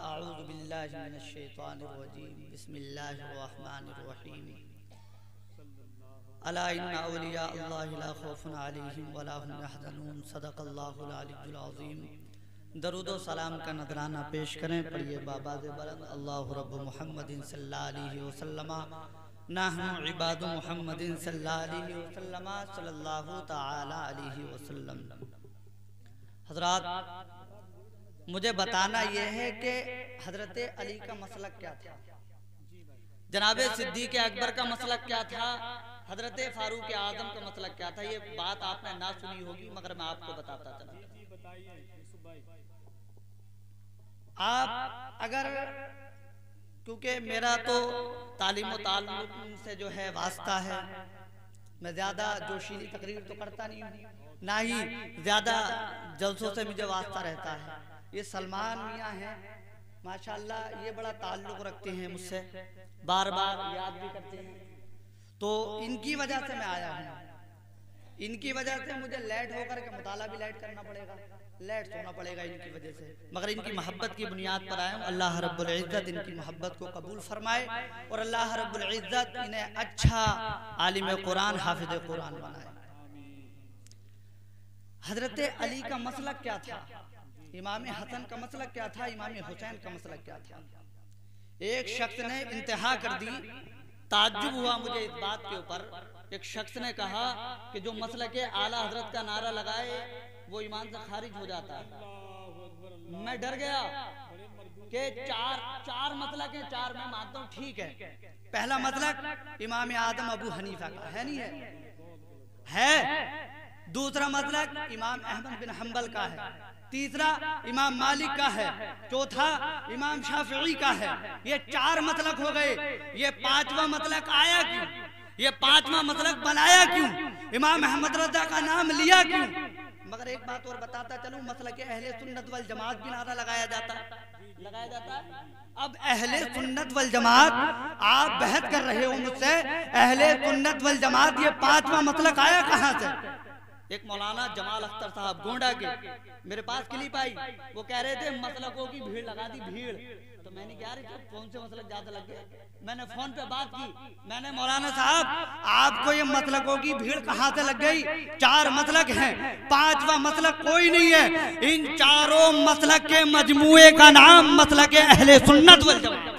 अऊज़ु बिल्लाहि मिनश्शैतानिर्रजीम बिस्मिल्लाहिर्रहमानिर्रहीम अला इन्ना औलिया अल्लाहि ला खौफुन अलैहिम वला हुम यहज़नून सदक़ल्लाहुल अलीयुल अज़ीम। दरूद व सलाम का नजराना पेश करें। पढ़िए बाबाज़ बुलंद अल्लाहु रब्बु मुहम्मदिन सल्लल्लाहु अलैहि वसल्लम नहनु इबादु मुहम्मदिन सल्लल्लाहु अलैहि वसल्लम सल्लल्लाहु तआला अलैहि वसल्लम। हज़रात, मुझे बताना यह है कि हजरत अली का मसलक क्या था, जनाब सिद्दीक़ अकबर का मसलक क्या था, हजरत फारूक आजम का मसलक क्या था। ये बात आपने ना सुनी होगी मगर मैं आपको बताता चला। आप अगर, क्योंकि मेरा तो तालीम व ताल्लुम से जो है वास्ता है, मैं ज्यादा जोशीली तकरीर तो करता नहीं हूँ, ना ही ज्यादा जलसों से मुझे वास्ता रहता है। ये सलमान मियाँ हैं माशाल्लाह, ये बड़ा ताल्लुक रखते हैं मुझसे, बार बार याद भी करते हैं, तो इनकी वजह से मैं आया हूँ। इनकी वजह से मुझे लेट होकर के मुताला भी लेट करना पड़ेगा, लेट सोना पड़ेगा इनकी वजह से, मगर इनकी मोहब्बत की बुनियाद पर आया हूँ। अल्लाह रब्बुल इज्जत इनकी मोहब्बत को कबूल फरमाए और अल्लाह रब्बुल इज्जत इन्हें अच्छा आलिम कुरान हाफिज कुरान बनाए। हजरत अली का मसलक क्या था, इमाम हसन का मसलक क्या था, इमाम हुसैन का मसलक क्या था। एक शख्स ने इंतहा कर दी, ताज्जुब हुआ मुझे इस बात के ऊपर। एक शख्स ने कहा कि जो मसलक आला हजरत का नारा लगाए वो ईमान से खारिज हो जाता है। मैं डर गया कि चार मसलक है, चार मैं मानता हूँ ठीक है। पहला मसलक इमाम आदम अबू हनीफा का है, नहीं है। दूसरा मसलक इमाम अहमद बिन हंबल का है। तीसरा इमाम मालिक का है। चौथा इमाम शाफिई का है। ये चार मसलक हो गए। ये पांचवा मसलक आया क्यों, ये पांचवा मसलक बनाया क्यों, इमाम अहमद रज़ा का नाम लिया क्यों। मगर एक बात और बताता चलूं, मसलक अहले सुन्नत वल जमात भी नारा लगाया जाता है। अब अहले सुन्नत वल जमात, आप बहस कर रहे हो मुझसे, अहले सुन्नत वल जमात ये पांचवा मसलक आया कहां से। एक मौलाना जमाल अख्तर साहब गोंडा के मेरे पास क्लिप आई, वो कह रहे थे मसलकों की भीड़ लगा दी, भीड़। तो मैंने क्या रही, कौन से मसलक ज्यादा लग गए। मैंने फोन पे बात की, मैंने मौलाना साहब आपको ये मसलकों की भीड़ कहाँ से लग गई। चार मसलक हैं, पांचवा मसलक कोई नहीं है। इन चारों मसलक के मजमूए का नाम मसलक अहले सुन्नत वल जमात।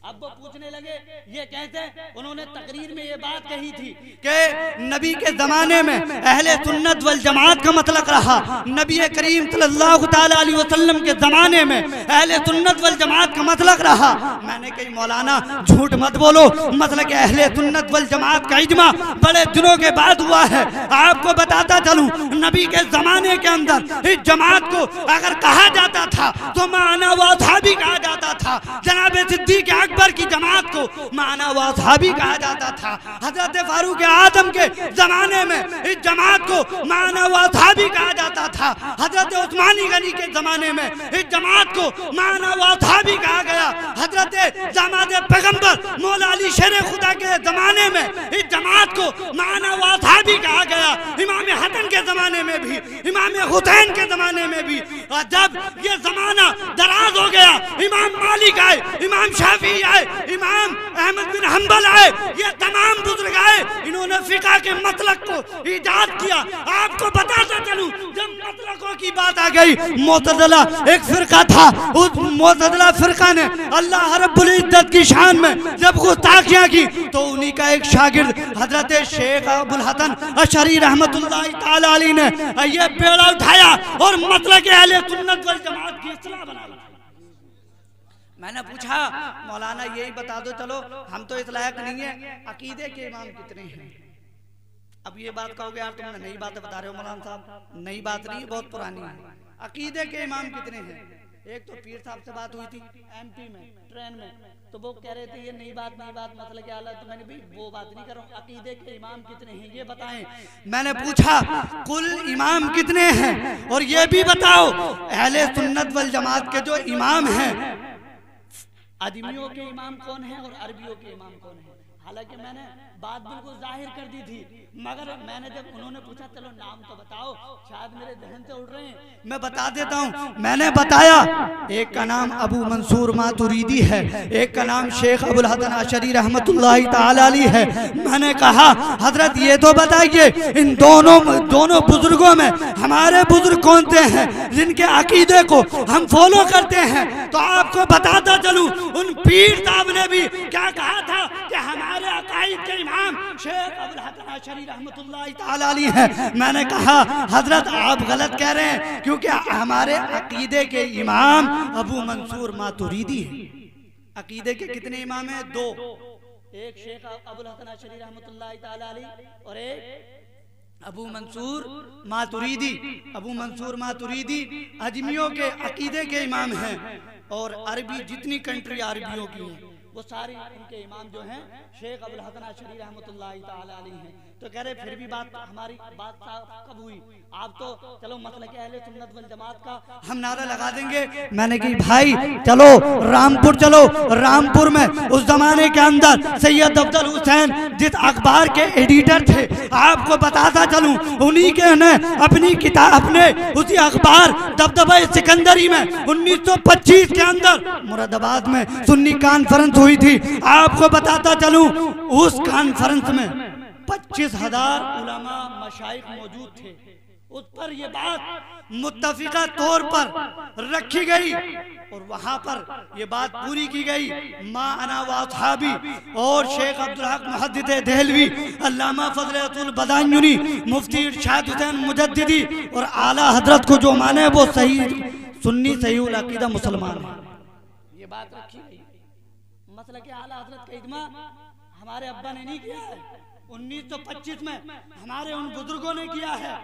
अब वो पूछने लगे, ये कहते उन्होंने तकरीर में ये बात कही थी कि नबी के जमाने में अहले सुन्नत वल जमात का मसलक रहा, नबी करीम सल्लल्लाहु ताला अलैहि वसल्लम के जमाने में अहले सुन्नत वल जमात का मसलक रहा। मैंने कही मौलाना झूठ मत बोलो, मसलक अहले सुन्नत वल जमात का इजमा बड़े दिनों के बाद हुआ है। आपको बताता चलूं, नबी के जमाने के अंदर इस जमात को अगर कहा जाता था तो माना व असहाबी कहा जाता था। जनाब सिद्दीक़ अकबर की जमात को माना व असहाबी कहा जाता था। हजरत फारूक आजम के जमाने में इस जमात को माना व असहाबी कहा जाता था। हजरत उस्मानी गनी के जमाने में इस जमात को माना व असहाबी कहा गया। हजरत दामाद पैगंबर मौला अली शेर खुदा के जमाने में इस जमात को माना व असहाबी कहा गया। इमाम हसन के जमाने में भी, इमाम हुसैन के जमाने में भी। और जब ये जमाना दराज हो गया, इमाम मालिक आए, इमाम शाफी आए, इमाम अहमद बिन हंबल आए, ये तमाम बुजुर्ग आए, इन्होंने फिका के मसलक को इजाद किया। आपको बताता चलूं, जब मसलकों की बात आ गई, मुअतज़िला एक फिरका था, उस मुअतज़िला फिरका ने अल्लाह रब्बुल इज्जत की शान में जब गुस्ताखियां की तो उन्हीं का एक शागिर्द हजरत शेख अबुल हसन अशरी रहमतुल्लाहि ताला अलैहि ने ये बेड़ा उठाया और मसलक अहले सुन्नत वल जमात की इस्लाह बना दी। मैंने पूछा मौलाना यही बता दो, चलो हम तो इस लायक नहीं है, अकीदे के इमाम कितने हैं। अब ये बात कहोगे यार तुमने नई बातें बता रहे हो मौलाना साहब। नई बात नहीं, बहुत पुरानी है। अकीदे के इमाम कितने हैं। एक तो पीर साहब से बात हुई थी एमपी में ट्रेन में, तो वो कह रहे थे ये नई बात मतलब क्या हाल है। तो मैंने भी वो बात नहीं कर रहा हूँ, अकीदे के इमाम कितने हैं ये बताएं। मैंने पूछा कुल इमाम कितने हैं और ये भी बताओ अहले सुन्नत वल जमात के जो इमाम हैं, आदमियों के इमाम कौन है और अरबियों के इमाम कौन है। हालांकि मैंने बात बिल्कुल जाहिर कर दी थी, मगर मैंने जब उन्होंने पूछा चलो नाम तो बताओ, शायद मेरे जहन से उड़ रहे हैं, मैं बता देता हूँ। मैंने बताया एक का नाम अबू मंसूर मातुरीदी है, एक का नाम शेख अबुल हसन अशरी रहमतुल्लाहि ताला अलैहि है। मैंने कहा हजरत ये तो बताइए इन दोनों बुजुर्गों में हमारे बुजुर्ग कौन से हैं जिनके अकीदे को हम फॉलो करते हैं। तो आपको बताता चलूं उन पीर साहब ने भी क्या कहा था कि हमारे अकाईद के इमाम शेख अबुल हसन अशरी रहमतुल्लाहि ताला अलैहि है। मैंने कहा हजरत आप गलत कह रहे हैं, क्योंकि हमारे अकीदे के इमाम अबू मंसूर मातुरीदी है। अकीदे के कितने इमाम हैं? दो, एक शेख अबुल हसन अशरी रहमतुल्लाहि ताला अलैहि और एक अबू मंसूर मातुरीदी। अबू मंसूर मातुरीदी अजमियों के अकीदे के इमाम हैं, और अरबी जितनी कंट्री अरबियों की हैं वो सारी इनके इमाम जो हैं शेख अबुल हसन अशरी रहमतुल्लाहि ताला अलैहि हैं। तो कह रहे फिर भी हमारी बात कब हुई? आप तो चलो मसलक अहले सुन्नत वल जमात का हम नारा लगा देंगे। मैंने कही भाई चलो रामपुर चलो। रामपुर में उस जमाने के अंदर सैयद अफजल हुसैन जिस अखबार के एडिटर थे, आपको बताता चलूं उन्हीं के ने अपनी किताब अपने उसी अखबार दबदबा सिकंदरी में 1925 के अंदर मुरादाबाद में सुन्नी कॉन्फ्रेंस हुई थी। आपको बताता चलूं उस कॉन्फ्रेंस में 25,000 उलमा मशाइख मौजूद थे। उस पर ये बात मुत्तफिका तौर पर रखी गई और वहां पर ये बात पूरी की गई। माँ अना वासहाबी और शेख अब्दुल हक मुहद्दिस देहलवी, अल्लामा फजल बदायूनी, मुफ्ती इरशाद हुसैन मुजद्दिदी और आला हजरत को जो माने वो सही सुन्नी सही उल अकीदा मुसलमान है। ये बात रखी गई। मतलब कि आला हजरत का इज्मा हमारे अब्बा ने नहीं किया है, 1925 में हमारे उन बुजुर्गों ने किया है।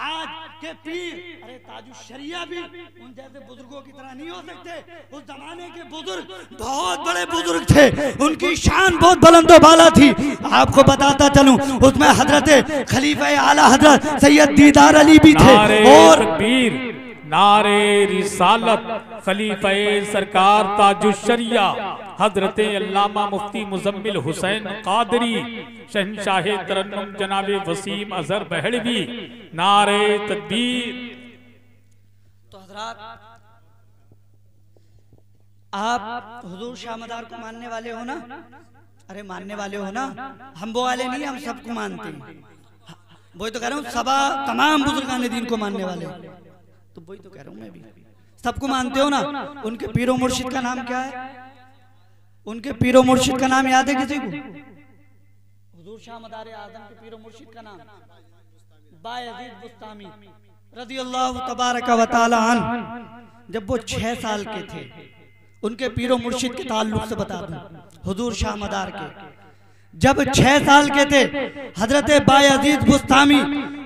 आज के पीर अरे ताजुशरिया भी उन जैसे बुजुर्गों की तरह नहीं हो सकते। उस जमाने के बुजुर्ग बहुत बड़े बुजुर्ग थे, उनकी शान बहुत बुलंदो बाला थी। आपको बताता चलूं उसमें हजरत खलीफा आला हजरत सैयद दीदार अली भी थे। और पीर नारे रिसालत खलीफे सरकार ताजुशरिया हजरत अल्लामा मुफ्ती मुजम्मिल हुसैन कादरी शहंशाह तरन्नुम जनाबे वसीम अजहर बहलवी नारे तकबीर। तो हजरात आप हुजूर शाह मदार को मानने वाले हो ना? अरे मानने वाले हो ना? हम वो वाले नहीं, हम सबको मानते हैं। वही तो कह रहा हूँ, सबा तमाम बुजुर्गान दीन को मानने वाले हो। तो वही तो कह रहा हूँ मैं भी, सबको मानते हो ना? उनके पीरो मुर्शिद का नाम क्या है? उनके पीरो मुर्शिद का नाम याद है किसी को? हुजूर शाह मदार आदम के पीरो मुर्शिद का नाम बायजीद बुस्तामी रज़ियल्लाहु तबारक व तआला अन्हु। जब वो 6 साल के थे, उनके पीरो मुर्शिद के ताल्लुक से बता दूं, हुजूर शाह मदार के जब 6 साल के थे, हजरत बायजीद बुस्तामी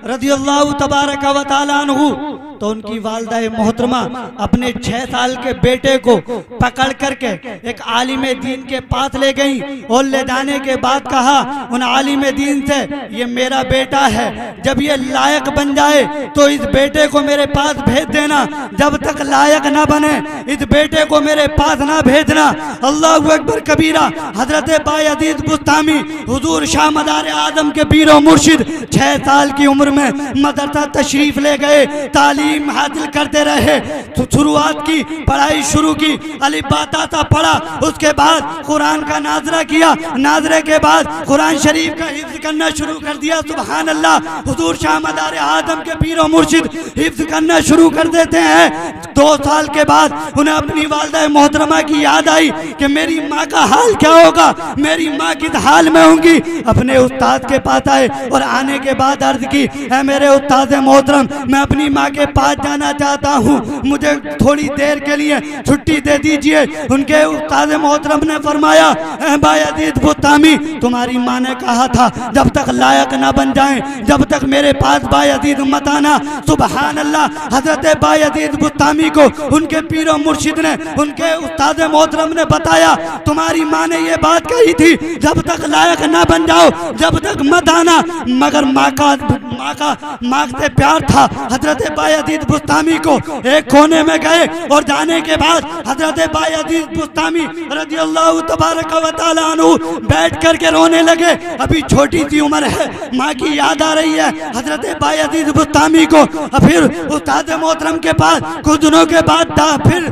रज़ियल्लाहु तबारक व तआला अन्हु तो उनकी वालिदा मोहतरमा अपने 6 साल के बेटे को पकड़ करके एक आलिम दीन के पास ले गई और ले जाने के बाद कहा उन आलिम दीन से, ये मेरा बेटा है, जब ये लायक बन जाए तो इस बेटे को मेरे पास भेज देना, जब तक लायक ना बने इस बेटे को मेरे पास ना भेजना। अल्लाहु अकबर कबीरा। हजरत बायजीद बुस्तामी हुजूर शाह मदार आदम के पीरो मुर्शिद 6 साल की उम्र में मदरसा तशरीफ ले गए, तालीम हासिल करते रहे। तो शुरुआत की, पढ़ाई शुरू की, अलिफ बा ता ता पढ़ा, उसके बाद कुरान का नाजरा किया, नाजरे के बाद कुरान शरीफ का हिफ्ज करना शुरू कर दिया। सुभान अल्लाह। हुजूर शाह मदार आदम के पीरो मुर्शिद हिफ्ज करना शुरू कर देते हैं। 2 साल के बाद उन्हें अपनी वालिदा मोहतरमा की याद आई कि मेरी माँ का हाल क्या होगा, मेरी माँ किस हाल में होंगी। अपने उस्ताद के पास आए और आने के बाद अर्ज की, है मेरे उस्ताद मोहतरम, मैं अपनी माँ के पास जाना चाहता हूँ, मुझे थोड़ी देर के लिए छुट्टी दे दीजिए। उनके उस्ताद मोहतरम ने फरमाया, बायजीद बुस्तामी, तुम्हारी माँ ने कहा था जब तक लायक ना बन जाएं, जब तक मेरे पास बायजीद मत आना। सुभान अल्लाह। हजरत बायजीद बुस्तामी को उनके पीरो मुर्शिद ने, उनके उस्ताद मोहतरम ने बताया, तुम्हारी माँ ने ये बात कही थी, जब तक लायक ना बन जाओ जब तक मत आना। मगर माँ से प्यार था। हजरत बायजीद बुस्तामी को एक कोने में गए और जाने के बाद हजरत बायजीद बुस्तामी रज़ियल्लाहु तबारक व तआला अन्हु बैठ करके रोने लगे। अभी छोटी सी उम्र है, माँ की याद आ रही है। हजरत बायजीद बुस्तामी को फिर उस्ताद मोहतरम के पास कुछ दिनों के बाद फिर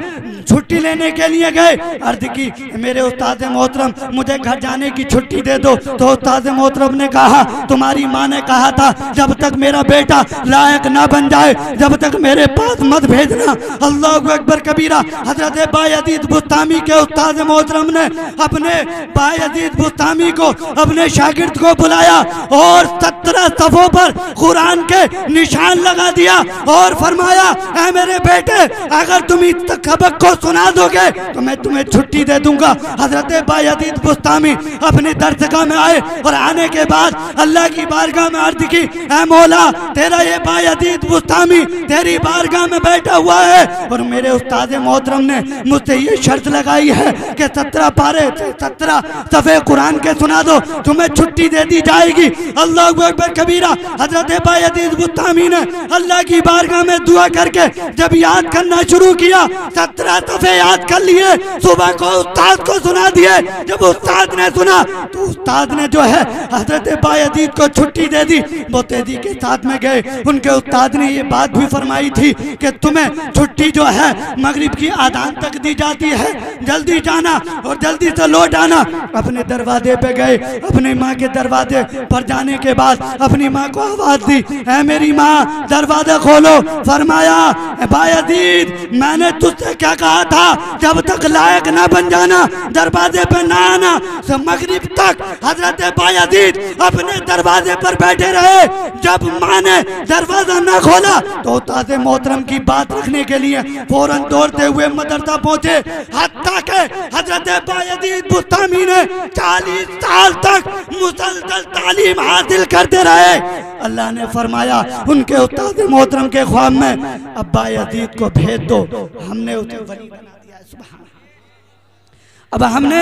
छुट्टी लेने के लिए गए। अर्ज की मेरे उस्ताद मोहतरम मुझे घर जाने की छुट्टी दे दो। तो उस्ताद मोहतरम ने कहा तुम्हारी माँ ने कहा था जब तक मेरा बेटा लायक ना बन जाए जब तक मेरे पास मत भेजना। अल्लाहु अकबर कबीरा। हजरत बायजीद बुस्तामी के उस्ताद मोहतरम ने अपने बायजीद बुस्तामी को अपने शागिर्द को बुलाया और 17 सफ़ों पर कुरान के निशान लगा दिया और फरमाया ऐ मेरे बेटे अगर तुम इस सबक को सुना दोगे तो मैं तुम्हें छुट्टी दे दूंगा। हजरत बायजीद बुस्तामी अपनी दरसगाह में आए और आने के बाद अल्लाह की बारगाह में अर्ज की ऐ मौला तेरा ये बायजीद बुस्तामी तेरी बारगाह में बैठा हुआ है और मेरे उस्ताद मोहतरम ने मुझसे ये शर्त लगाई है कि 17 पारे 17 सफ़े कुरान के सुना दो तुम्हें छुट्टी दे दी जाएगी। अल्लाहु अकबर कबीरा। हजरत बायजीद बुस्तामी ने अल्लाह की बारगाह में दुआ करके जब याद करना शुरू किया 17 दफे याद कर लिए। सुबह को उस्ताद को सुना दिए। जब उस्ताद ने सुना तो उस्ताद ने जो है हजरत बायजीद को छुट्टी दे दी। वो तेजी के साथ में गए। उनके उस्ताद ने ये बात भी फरमाई थी कि तुम्हें छुट्टी जो है मगरिब की आदान तक दी जाती है, जल्दी जाना और जल्दी से लौट आना। अपने दरवाजे पे गए। अपनी माँ के दरवाजे पर जाने के बाद अपनी माँ को आवाज दी ऐ मेरी माँ दरवाजा खोलो। फरमाया बायजीद मैंने तुझसे क्या कहा था जब तक लायक ना बन जाना दरवाजे पे ना आना। तो मगरिब तक हजरत बायजीद अपने दरवाजे पर बैठे रहे। जब माँ ने दरवाजा ना खोला तो उस्ताद मोहतरम की बात रखने के लिए फौरन दौड़ते हुए मदरसा पहुंचे। हत्ता के हजरत बायजीद बुस्तामी ने 40 साल तक मुसलसल तालीम हासिल करते रहे। अल्लाह ने फरमाया उनके उस्ताद मोहतरम के ख्वाब में अब बायजीद को भेज दो, हमने उसे वली बना दिया। सुभान अब हमने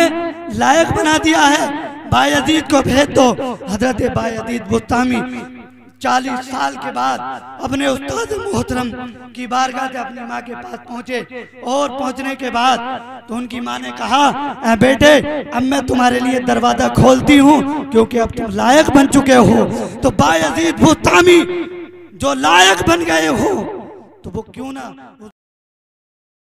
लायक बना दिया है, बायजीद को भेज दो। हजरत बायजीद बुस्तामी 40 साल के बाद अपने उस्ताद मोहतरम की बारगाह से अपनी माँ के पास पहुँचे और पहुँचने के बाद तो उनकी माँ ने कहा बेटे अब मैं तुम्हारे लिए दरवाज़ा खोलती हूँ क्योंकि अब तुम लायक बन चुके हो। तो बायजीद बुस्तामी जो लायक बन गए हो तो वो क्यों ना